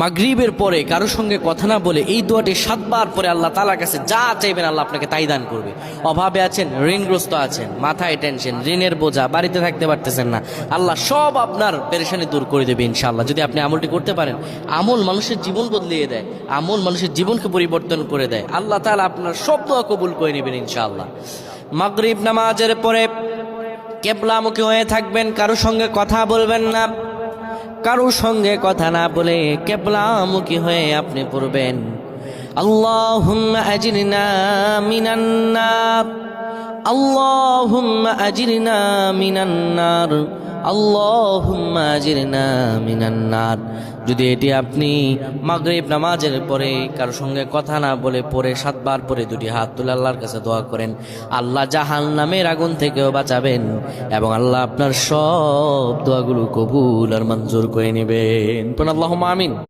মাগরিবের পরে কারোর সঙ্গে কথা না বলে এই দোয়াটি 7 বার পরে আল্লাহ তাআলার কাছে যা চাইবেন আল্লাহ আপনাকে তাই দান করবে। অভাবে আছেন, ঋণগ্রস্ত আছেন, মাথায় টেনশন, ঋণের বোঝা, বাড়িতে থাকতে পারতেছেন না, আল্লাহ সব আপনার পেরেশানি দূর করে দেবে ইনশাআল্লাহ। যদি আপনি আমলটি করতে পারেন, আমল মানুষের জীবন বদলিয়ে দেয়, আমল মানুষের জীবনকে পরিবর্তন করে দেয়। আল্লাহ তাআলা আপনার সব দোয়া কবুল করে নেবেন ইনশাআল্লাহ। মাগরিব নামাজের পরে কিবলামুখী হয়ে থাকবেন, কারোর সঙ্গে কথা বলবেন না, কারোর সঙ্গে কথা না বলে কিবলামুখী হয়ে আপনি পড়বেন আল্লাহুম্মা আজিরনা মিনান নার, আল্লাহুম্মা আজিরনা মিনান নার, আল্লাহুম্মা আজিরনা মিনান নার। যদি এটি আপনি মাগরিব নামাজের পরে কারোর সঙ্গে কথা না বলে পড়ে 7 বার পরে দুটি হাত তুলে আল্লাহর কাছে দোয়া করেন, আল্লাহ জাহান্নামের আগুন থেকেও বাঁচাবেন এবং আল্লাহ আপনার সব দোয়াগুলো কবুল আর মঞ্জুর করে নেবেন। আল্লাহুম্মা আমিন।